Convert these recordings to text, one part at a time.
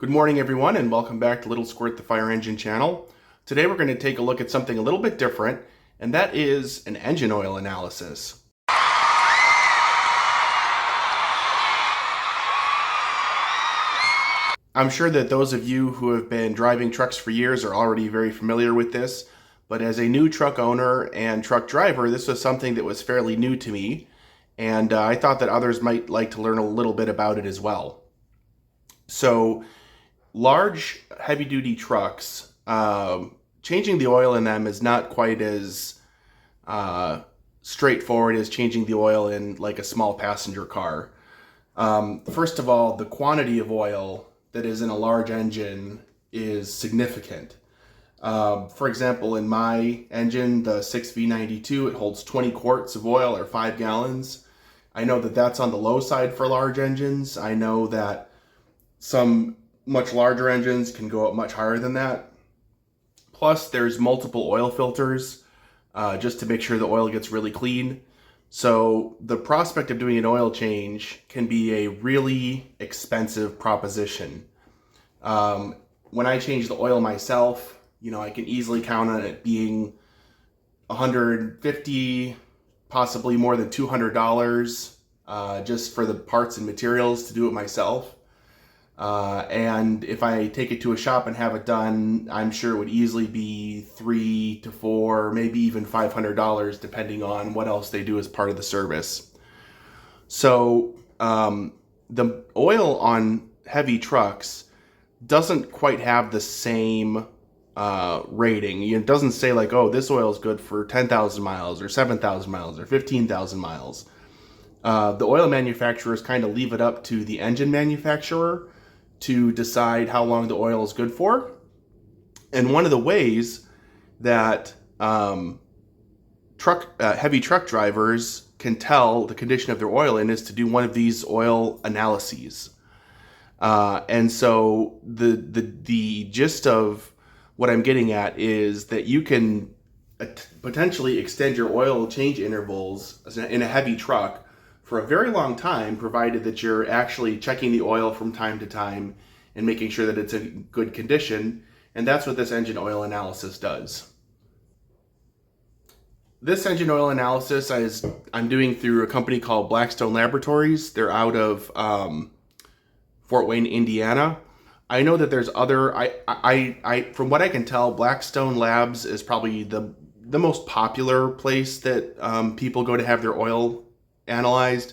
Good morning everyone, and welcome back to Little Squirt the Fire Engine channel. Today we're going to take a look at something a little bit different, and that is an engine oil analysis. I'm sure that those of you who have been driving trucks for years are already very familiar with this, but as a new truck owner and truck driver, this was something that was fairly new to me, and I thought that others might like to learn a little bit about it as well. So, large heavy-duty trucks, changing the oil in them is not quite as straightforward as changing the oil in like a small passenger car. First of all, the quantity of oil that is in a large engine is significant. For example, in my engine, the 6V92, it holds 20 quarts of oil or 5 gallons. I know that that's on the low side for large engines. I know that some much larger engines can go up much higher than that. Plus, there's multiple oil filters just to make sure the oil gets really clean. So the prospect of doing an oil change can be a really expensive proposition. When I change the oil myself, I can easily count on it being $150, possibly more than $200 just for the parts and materials to do it myself. And if I take it to a shop and have it done, I'm sure it would easily be $300 to $400, maybe even $500, depending on what else they do as part of the service. So the oil on heavy trucks doesn't quite have the same rating. It doesn't say like, oh, this oil is good for 10,000 miles or 7,000 miles or 15,000 miles. The oil manufacturers kind of leave it up to the engine manufacturer to decide how long the oil is good for. And one of the ways that heavy truck drivers can tell the condition of their oil in is to do one of these oil analyses. And so the gist of what I'm getting at is that you can potentially extend your oil change intervals in a heavy truck for a very long time, provided that you're actually checking the oil from time to time and making sure that it's in good condition. And that's what this engine oil analysis does. This engine oil analysis I'm doing through a company called Blackstone Laboratories. They're out of Fort Wayne, Indiana. I know that there's other, from what I can tell, Blackstone Labs is probably the most popular place that people go to have their oil analyzed,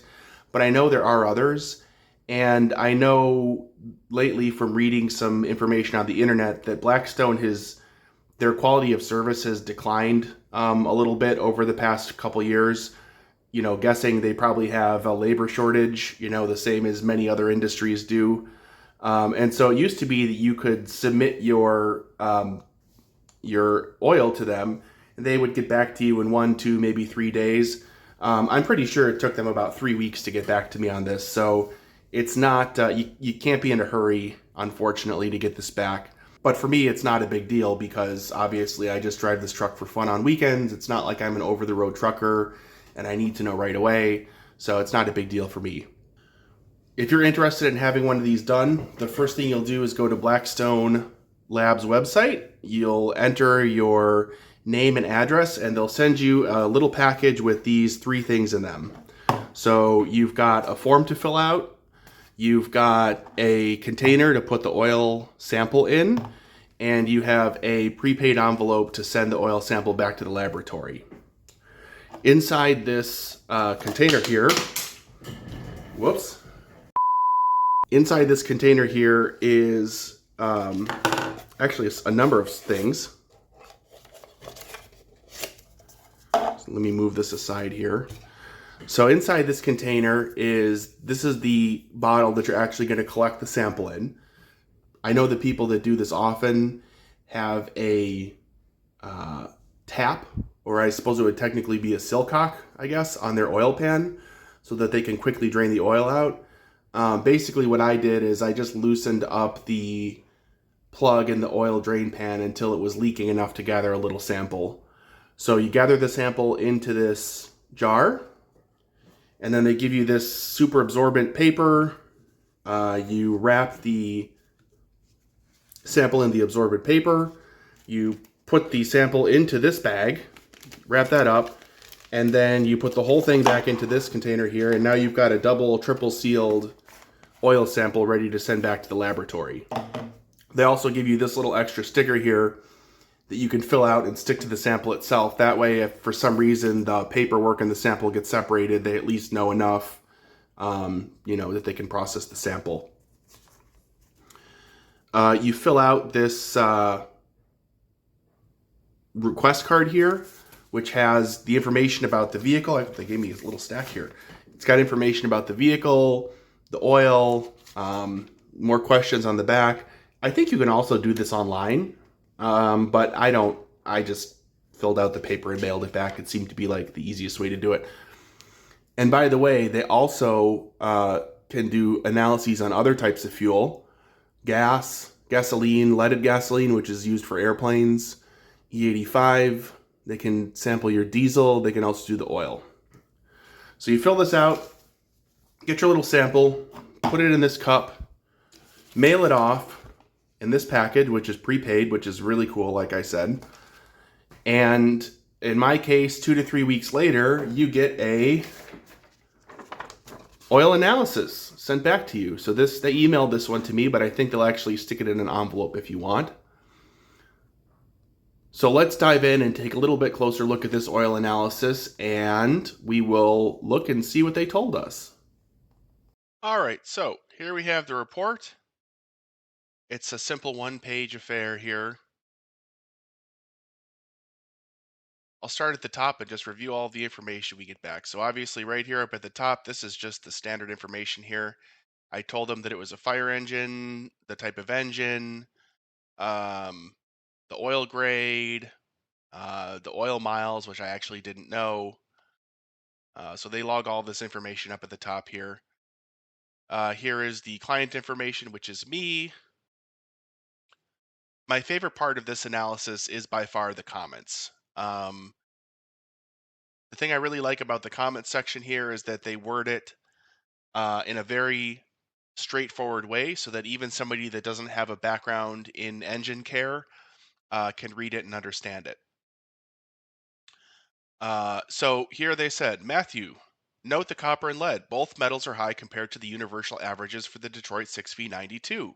but I know there are others, and I know lately from reading some information on the internet that Blackstone their quality of service has declined a little bit over the past couple years. Guessing they probably have a labor shortage, the same as many other industries do. And so it used to be that you could submit your oil to them, and they would get back to you in 1, 2, maybe 3 days. I'm pretty sure it took them about 3 weeks to get back to me on this. So it's not, you can't be in a hurry, unfortunately, to get this back. But for me, it's not a big deal because obviously I just drive this truck for fun on weekends. It's not like I'm an over-the-road trucker and I need to know right away. So it's not a big deal for me. If you're interested in having one of these done, the first thing you'll do is go to Blackstone Labs website. You'll enter your name and address, and they'll send you a little package with these 3 things in them. So you've got a form to fill out, you've got a container to put the oil sample in, and you have a prepaid envelope to send the oil sample back to the laboratory. Inside this container here, inside this container here is actually a number of things. So let me move this aside here. So inside this container this is the bottle that you're actually going to collect the sample in. I know the people that do this often have a tap, or I suppose it would technically be a silcock, I guess, on their oil pan so that they can quickly drain the oil out. Basically what I did is I just loosened up the plug in the oil drain pan until it was leaking enough to gather a little sample. So you gather the sample into this jar, and then they give you this super absorbent paper. You wrap the sample in the absorbent paper. You put the sample into this bag, wrap that up, and then you put the whole thing back into this container here, and now you've got a double, triple sealed oil sample ready to send back to the laboratory. They also give you this little extra sticker here that you can fill out and stick to the sample itself. That way, if for some reason the paperwork and the sample get separated, they at least know enough, that they can process the sample. You fill out this request card here, which has the information about the vehicle. They gave me a little stack here. It's got information about the vehicle, the oil, more questions on the back. I think you can also do this online, but I don't. I just filled out the paper and mailed it back. It seemed to be like the easiest way to do it. And by the way, they also can do analyses on other types of fuel, gas, gasoline, leaded gasoline, which is used for airplanes, E85. They can sample your diesel. They can also do the oil. So you fill this out, get your little sample, put it in this cup, mail it off in this package, which is prepaid, which is really cool, like I said. And in my case, 2 to 3 weeks later, you get a oil analysis sent back to you. So they emailed this one to me, but I think they'll actually stick it in an envelope if you want. So let's dive in and take a little bit closer look at this oil analysis, and we will look and see what they told us. All right, so here we have the report. It's a simple one-page affair here. I'll start at the top and just review all the information we get back. So obviously right here up at the top, this is just the standard information here. I told them that it was a fire engine, the type of engine, um, the oil grade, the oil miles, which I actually didn't know. So they log all this information up at the top here. Here is the client information, which is me. My favorite part of this analysis is by far the comments. The thing I really like about the comments section here is that they word it in a very straightforward way so that even somebody that doesn't have a background in engine care can read it and understand it. So here they said, Matthew, note the copper and lead. Both metals are high compared to the universal averages for the Detroit 6V92,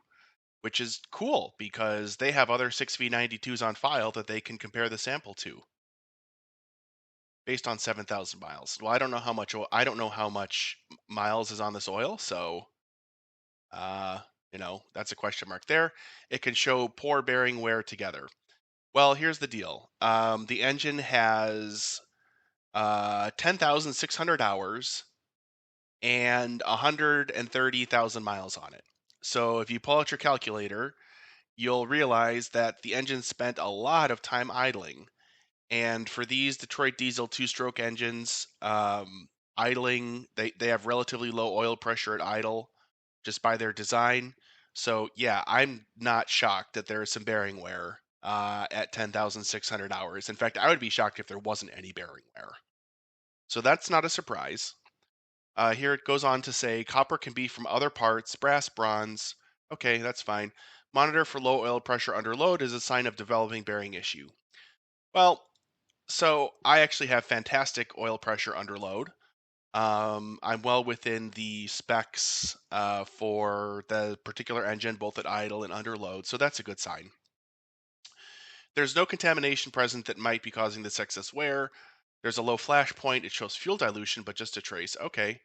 which is cool because they have other 6V92s on file that they can compare the sample to based on 7,000 miles. Well, I don't know how much miles is on this oil, so uh, that's a question mark there. It can show poor bearing wear together. Well, here's the deal. The engine has 10,600 hours and 130,000 miles on it. So if you pull out your calculator, you'll realize that the engine spent a lot of time idling. And for these Detroit diesel two-stroke engines, idling, they have relatively low oil pressure at idle just by their design. So yeah, I'm not shocked that there is some bearing wear at 10,600 hours. In fact, I would be shocked if there wasn't any bearing wear. So that's not a surprise. Here it goes on to say copper can be from other parts, brass, bronze. Okay, that's fine. Monitor for low oil pressure under load is a sign of developing bearing issue. Well, so I actually have fantastic oil pressure under load. I'm well within the specs for the particular engine, both at idle and under load, so that's a good sign. There's no contamination present that might be causing this excess wear. There's a low flash point. It shows fuel dilution, but just a trace. Okay.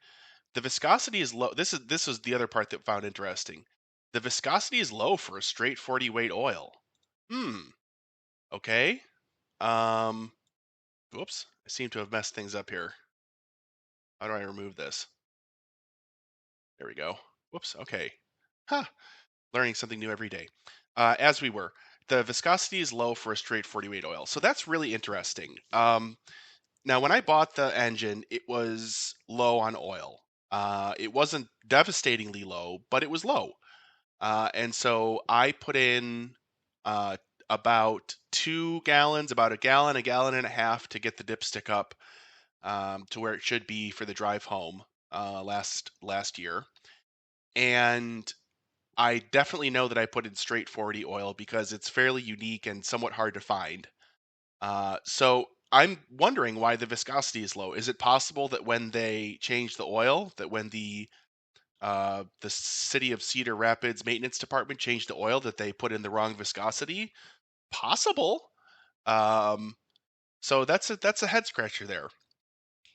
The viscosity is low. This is the other part that I found interesting. The viscosity is low for a straight 40 weight oil. Okay. Um, whoops. I seem to have messed things up here. How do I remove this? There we go. Whoops. Okay. Huh. Learning something new every day. As we were, the viscosity is low for a straight 40 weight oil. So that's really interesting. Now, when I bought the engine, it was low on oil. It wasn't devastatingly low, but it was low. And so I put in uh, about 2 gallons, about a gallon and a half to get the dipstick up to where it should be for the drive home last year. And I definitely know that I put in straight 480 oil because it's fairly unique and somewhat hard to find. So I'm wondering why the viscosity is low. Is it possible that when they changed the oil, that when the city of Cedar Rapids maintenance department changed the oil, that they put in the wrong viscosity? Possible. Um, so that's a head scratcher there.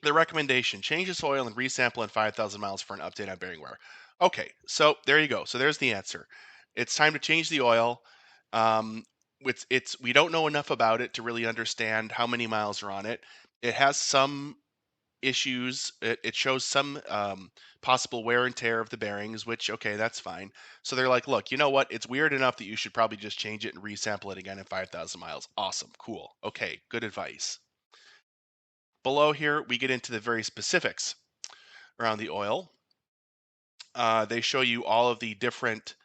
The recommendation: change this oil and resample in 5,000 miles for an update on bearing wear. Okay, so there you go. So there's the answer. It's time to change the oil. Um, it's we don't know enough about it to really understand how many miles are on it. It has some issues. It shows some possible wear and tear of the bearings, which okay, that's fine. So they're like, look, you know what? It's weird enough that you should probably just change it and resample it again in 5,000 miles. Awesome, cool. Okay, good advice. Below here, we get into the very specifics around the oil. They show you all of the different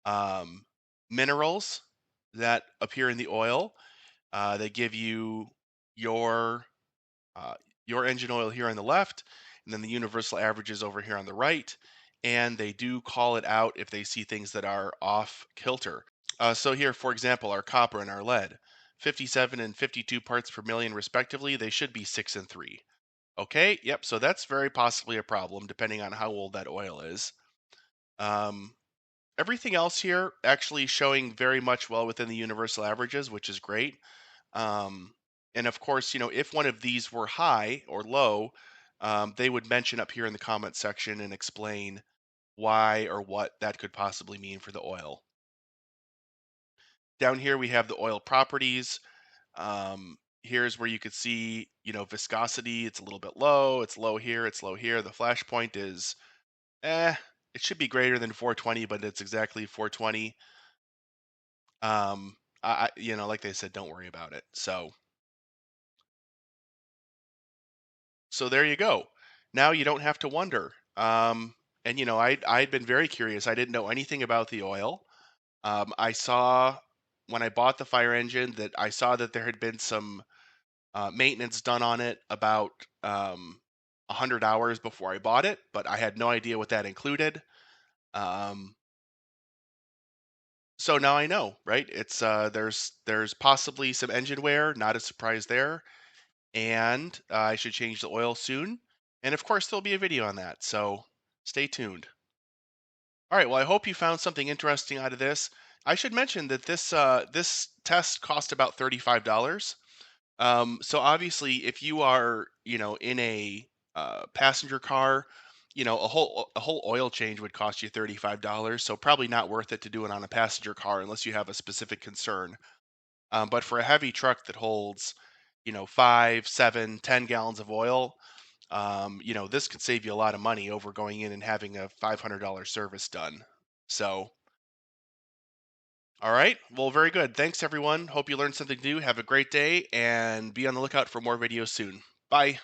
um, minerals that appear in the oil. They give you your uh, your engine oil here on the left, and then the universal averages over here on the right. And they do call it out if they see things that are off kilter. So here, for example, our copper and our lead, 57 and 52 parts per million respectively. They should be 6 and 3. Okay, yep, so that's very possibly a problem depending on how old that oil is. Um, Everything else here actually showing very much well within the universal averages, which is great. Um, and of course, if one of these were high or low, they would mention up here in the comment section and explain why or what that could possibly mean for the oil. Down here we have the oil properties. Here's where you could see, viscosity. It's a little bit low. It's low here. It's low here. The flash point is, eh, it should be greater than 420, but it's exactly 420. Like they said, don't worry about it. So there you go. Now you don't have to wonder. And I'd been very curious. I didn't know anything about the oil. I saw when I bought the fire engine that I saw that there had been some maintenance done on it about 100 hours before I bought it, but I had no idea what that included. Um, so now I know, right? It's there's possibly some engine wear, not a surprise there, and I should change the oil soon. And of course, there'll be a video on that, so stay tuned. All right, well, I hope you found something interesting out of this. I should mention that this test cost about $35. So obviously, if you are, in a passenger car, a whole oil change would cost you $35. So probably not worth it to do it on a passenger car unless you have a specific concern. But for a heavy truck that holds, 5, 7, 10 gallons of oil, this could save you a lot of money over going in and having a $500 service done. So, all right. Well, very good. Thanks, everyone. Hope you learned something new. Have a great day and be on the lookout for more videos soon. Bye.